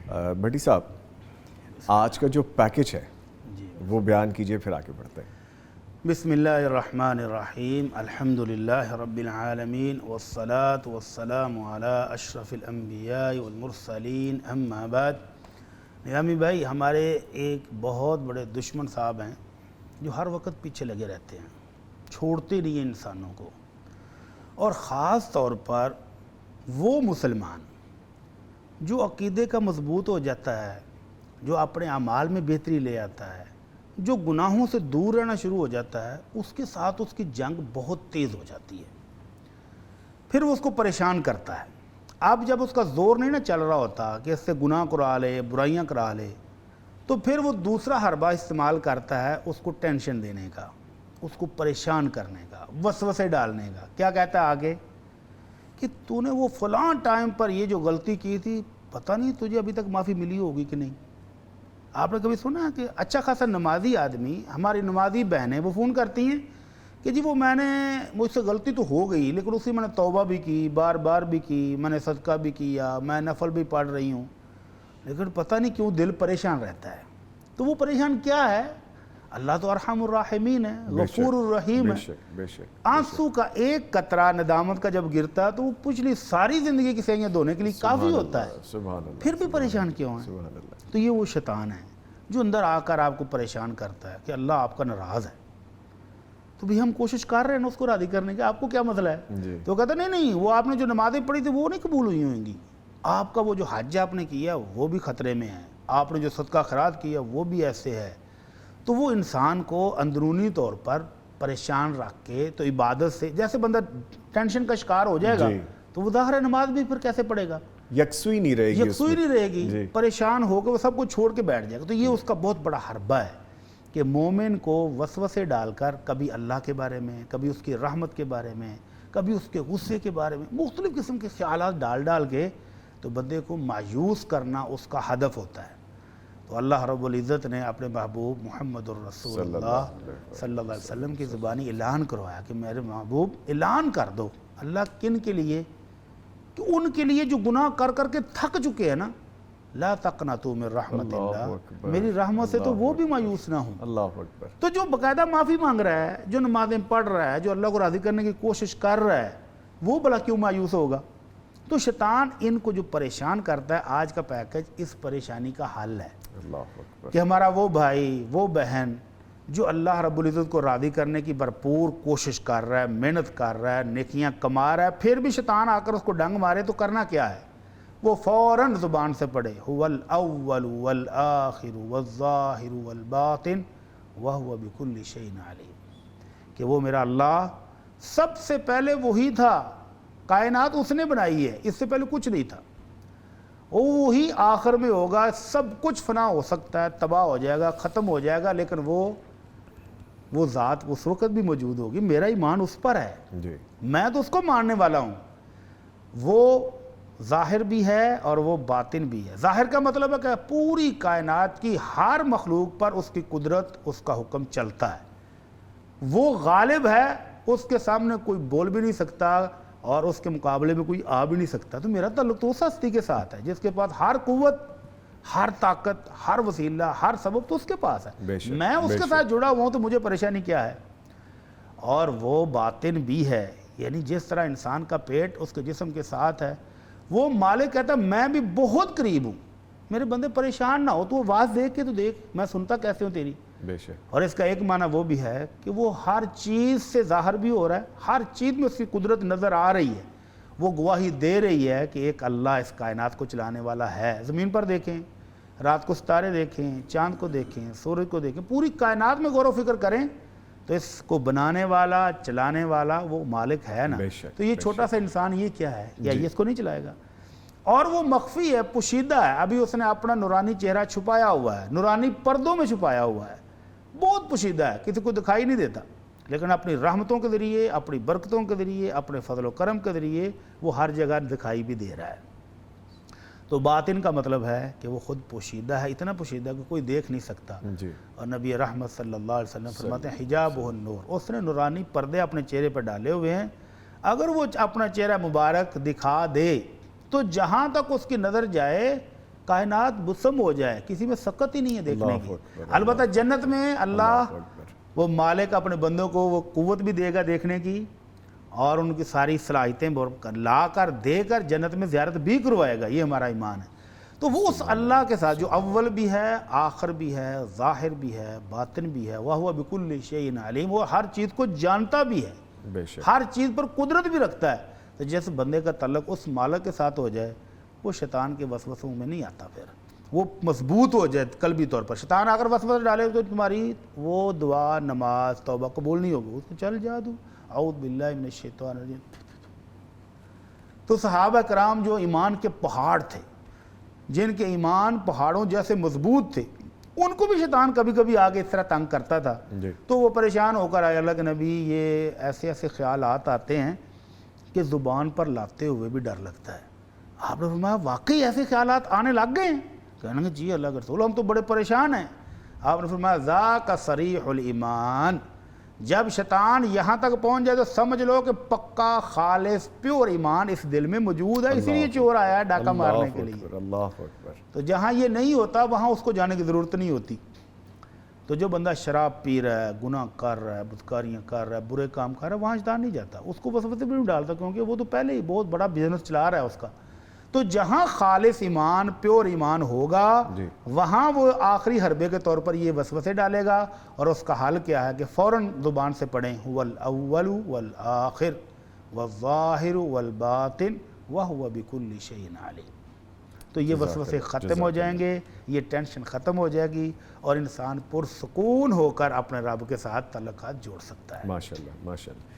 بھٹی صاحب، آج کا جو پیکج ہے وہ بیان کیجئے، پھر آگے بڑھتے ہیں۔ بسم اللہ الرحمن الرحیم، الحمدللہ رب العالمین، والصلاة والسلام علی اشرف الانبیاء والمرسلین، اما بعد۔ نیامی بھائی، ہمارے ایک بہت بڑے دشمن صاحب ہیں جو ہر وقت پیچھے لگے رہتے ہیں، چھوڑتے نہیں ہیں انسانوں کو، اور خاص طور پر وہ مسلمان جو عقیدے کا مضبوط ہو جاتا ہے، جو اپنے اعمال میں بہتری لے آتا ہے، جو گناہوں سے دور رہنا شروع ہو جاتا ہے، اس کے ساتھ اس کی جنگ بہت تیز ہو جاتی ہے، پھر وہ اس کو پریشان کرتا ہے۔ اب جب اس کا زور نہیں نہ چل رہا ہوتا کہ اس سے گناہ کرا لے، برائیاں کرا لے، تو پھر وہ دوسرا حربہ استعمال کرتا ہے اس کو ٹینشن دینے کا، اس کو پریشان کرنے کا، وسوسے ڈالنے کا۔ کیا کہتا ہے آگے کہ تو نے وہ فلاں ٹائم پر یہ جو غلطی کی تھی، پتہ نہیں تجھے ابھی تک معافی ملی ہوگی کہ نہیں۔ آپ نے کبھی سنا کہ اچھا خاصا نمازی آدمی، ہماری نمازی بہنیں وہ فون کرتی ہیں کہ جی وہ مجھ سے غلطی تو ہو گئی، لیکن اسی میں نے توبہ بھی کی، بار بار بھی کی، میں نے صدقہ بھی کیا، میں نفل بھی پڑھ رہی ہوں، لیکن پتہ نہیں کیوں دل پریشان رہتا ہے۔ تو وہ پریشان کیا ہے؟ اللہ تو ارحم الراحمین ہے، غفور الرحیم ہے۔ آنسو کا ایک قطرہ ندامت کا جب گرتا ہے تو وہ پچھلی ساری زندگی کی سیئیاں دھونے کے لیے کافی ہوتا ہے، پھر بھی پریشان کیوں ہیں؟ تو یہ وہ شیطان ہے جو اندر آ کر آپ کو پریشان کرتا ہے کہ اللہ آپ کا ناراض ہے۔ تو بھی ہم کوشش کر رہے ہیں اس کو راضی کرنے کی، آپ کو کیا مسئلہ ہے؟ تو کہتا نہیں، وہ آپ نے جو نمازیں پڑھی تھی وہ نہیں قبول ہوئی ہوں گی، آپ کا وہ جو حج آپ نے کیا وہ بھی خطرے میں ہے، آپ نے جو صدقہ خیرات کیا وہ بھی ایسے ہے۔ تو وہ انسان کو اندرونی طور پر پریشان رکھ کے، تو عبادت سے جیسے بندہ ٹینشن کا شکار ہو جائے گا تو وہ ظاہر نماز بھی پھر کیسے پڑھے گا؟ یکسوئی نہیں رہے گی، پریشان ہو کے وہ سب کچھ چھوڑ کے بیٹھ جائے گا۔ تو یہ اس کا بہت بڑا حربہ ہے کہ مومن کو وسوسے ڈال کر کبھی اللہ کے بارے میں، کبھی اس کی رحمت کے بارے میں، کبھی اس کے غصے کے بارے میں مختلف قسم کے خیالات ڈال کے تو بندے کو مایوس کرنا اس کا ہدف ہوتا ہے۔ تو اللہ رب العزت نے اپنے محبوب محمد الرسول اللہ صلی اللہ علیہ وسلم کی زبانی اعلان کروایا کہ میرے محبوب اعلان کر دو، اللہ کن کے لیے؟ کہ ان کے لیے جو گناہ کر کر کے تھک چکے ہیں نا، لا تقنطوا من رحمت اللہ، میری رحمت سے تو وہ بھی مایوس نہ ہوں۔ اللہ اکبر۔ تو جو باقاعدہ معافی مانگ رہا ہے، جو نمازیں پڑھ رہا ہے، جو اللہ کو راضی کرنے کی کوشش کر رہا ہے، وہ بھلا کیوں مایوس ہوگا؟ تو شیطان ان کو جو پریشان کرتا ہے، آج کا پیکج اس پریشانی کا حل ہے کہ ہمارا وہ بھائی، وہ بہن جو اللہ رب العزت کو راضی کرنے کی بھرپور کوشش کر رہا ہے، محنت کر رہا ہے، نیکیاں کما رہا ہے، پھر بھی شیطان آ کر اس کو ڈنگ مارے تو کرنا کیا ہے؟ وہ فوراً زبان سے پڑھے هو الاول والآخر والظاہر والباطن وهو بكل شيء علیم، کہ وہ میرا اللہ سب سے پہلے وہی تھا، کائنات اس نے بنائی ہے، اس سے پہلے کچھ نہیں تھا، وہی آخر میں ہوگا، سب کچھ فنا ہو سکتا ہے، تباہ ہو جائے گا، ختم ہو جائے گا، لیکن وہ ذات اس وقت بھی موجود ہوگی۔ میرا ایمان اس پر ہے، میں تو اس کو ماننے والا ہوں۔ وہ ظاہر بھی ہے اور وہ باطن بھی ہے۔ ظاہر کا مطلب ہے کہ پوری کائنات کی ہر مخلوق پر اس کی قدرت، اس کا حکم چلتا ہے، وہ غالب ہے، اس کے سامنے کوئی بول بھی نہیں سکتا اور اس کے مقابلے میں کوئی آ بھی نہیں سکتا۔ تو میرا تعلق تو اس ہستی کے ساتھ ہے جس کے پاس ہر قوت، ہر طاقت، ہر وسیلہ، ہر سبب تو اس کے پاس ہے، میں اس کے ساتھ جڑا ہوا ہوں، تو مجھے پریشانی کیا ہے؟ اور وہ باطن بھی ہے، یعنی جس طرح انسان کا پیٹ اس کے جسم کے ساتھ ہے، وہ مالک کہتا ہے میں بھی بہت قریب ہوں، میرے بندے پریشان نہ ہو، تو وہ آواز دیکھ کے تو دیکھ میں سنتا کیسے ہوں تیری۔ اور اس کا ایک معنی وہ بھی ہے کہ وہ ہر چیز سے ظاہر بھی ہو رہا ہے، ہر چیز میں اس کی قدرت نظر آ رہی ہے، وہ گواہی دے رہی ہے کہ ایک اللہ اس کائنات کو چلانے والا ہے۔ زمین پر دیکھیں، رات کو ستارے دیکھیں، چاند کو دیکھیں، سورج کو دیکھیں، پوری کائنات میں غور و فکر کریں تو اس کو بنانے والا، چلانے والا وہ مالک ہے نا۔ تو یہ چھوٹا سا انسان یہ کیا ہے؟ یا یہ اس کو نہیں چلائے گا؟ اور وہ مخفی ہے، پوشیدہ ہے، ابھی اس نے اپنا نورانی چہرہ چھپایا ہوا ہے، نورانی پردوں میں چھپایا ہوا ہے، بہت پوشیدہ ہے، کسی کو دکھائی نہیں دیتا، لیکن اپنی رحمتوں کے ذریعے، اپنی برکتوں کے ذریعے، اپنے فضل و کرم کے ذریعے وہ ہر جگہ دکھائی بھی دے رہا ہے۔ تو باطن کا مطلب ہے کہ وہ خود پوشیدہ ہے، اتنا پوشیدہ کہ کوئی دیکھ نہیں سکتا۔ اور نبی رحمت صلی اللہ علیہ وسلم فرماتے ہیں حجابہ النور، اس نے نورانی پردے اپنے چہرے پر ڈالے ہوئے ہیں، اگر وہ اپنا چہرہ مبارک دکھا دے تو جہاں تک اس کی نظر جائے کائنات بسم ہو جائے، کسی میں سکت ہی نہیں ہے دیکھنے اللہ کی۔ اکبر، البتہ جنت میں اللہ اللہ اکبر۔ وہ مالک اپنے بندوں کو وہ قوت بھی دے گا دیکھنے کی، اور ان کی ساری صلاحیتیں لا کر دے کر جنت میں زیارت بھی کروائے گا، یہ ہمارا ایمان ہے۔ تو وہ اس اللہ کے ساتھ جو اول بھی ہے، آخر بھی ہے، ظاہر بھی ہے، باطن بھی ہے، وَهُوَ بِكُلِّ شَيْءٍ عَلِيمٌ، وہ ہر چیز کو جانتا بھی ہے، بے شک، ہر چیز پر قدرت بھی رکھتا ہے۔ تو جس بندے کا تعلق اس مالک کے ساتھ ہو جائے، وہ شیطان کے وسوسوں میں نہیں آتا، پھر وہ مضبوط ہو جائے قلبی طور پر۔ شیطان اگر وسوسہ ڈالے تو تمہاری وہ دعا، نماز، توبہ قبول نہیں ہوگی، اس کو چل جا دو، اعوذ باللہ من الشیطان الرجیم۔ تو صحابہ کرام جو ایمان کے پہاڑ تھے، جن کے ایمان پہاڑوں جیسے مضبوط تھے، ان کو بھی شیطان کبھی کبھی آگے اس طرح تنگ کرتا تھا، جی، تو وہ پریشان ہو کر آئے، اللہ کے نبی یہ ایسے ایسے خیالات آتے ہیں کہ زبان پر لاتے ہوئے بھی ڈر لگتا ہے۔ آپ نے فرمایا واقعی ایسے خیالات آنے لگ گئے ہیں؟ کہنے لگے جی اللہ کے رسول ہم تو بڑے پریشان ہیں۔ آپ نے فرمایا ذاک صریح الایمان، جب شیطان یہاں تک پہنچ جائے تو سمجھ لو کہ پکا خالص پیور ایمان اس دل میں موجود ہے، اسی لیے چور آیا ہے ڈاکہ مارنے کے لیے۔ اللہ اکبر۔ تو جہاں یہ نہیں ہوتا وہاں اس کو جانے کی ضرورت نہیں ہوتی۔ تو جو بندہ شراب پی رہا ہے، گناہ کر رہا ہے، بدکاریاں کر رہا ہے، برے کام کر رہا ہے، وہاں شیطان نہیں جاتا، اس کو وسوسے بھی نہیں ڈالتا، کیونکہ وہ تو پہلے ہی بہت بڑا بزنس چلا رہا ہے اس کا۔ تو جہاں خالص ایمان، پیور ایمان ہوگا، جی، وہاں وہ آخری حربے کے طور پر یہ وسوسے ڈالے گا، اور اس کا حل کیا ہے کہ فوراً زبان سے پڑھیں وَالْأَوَّلُ وَالْآخِرُ وَالظَّاهِرُ وَالْبَاطِنُ وَهُوَ بِكُلِّ شَيْءٍ عَلِيمٌ۔ تو یہ وسوسے ختم ہو جائیں گے، یہ ٹینشن ختم ہو جائے گی، اور انسان پرسکون ہو کر اپنے رب کے ساتھ تعلقات جوڑ سکتا ہے۔ ماشاءاللہ، ماشاءاللہ۔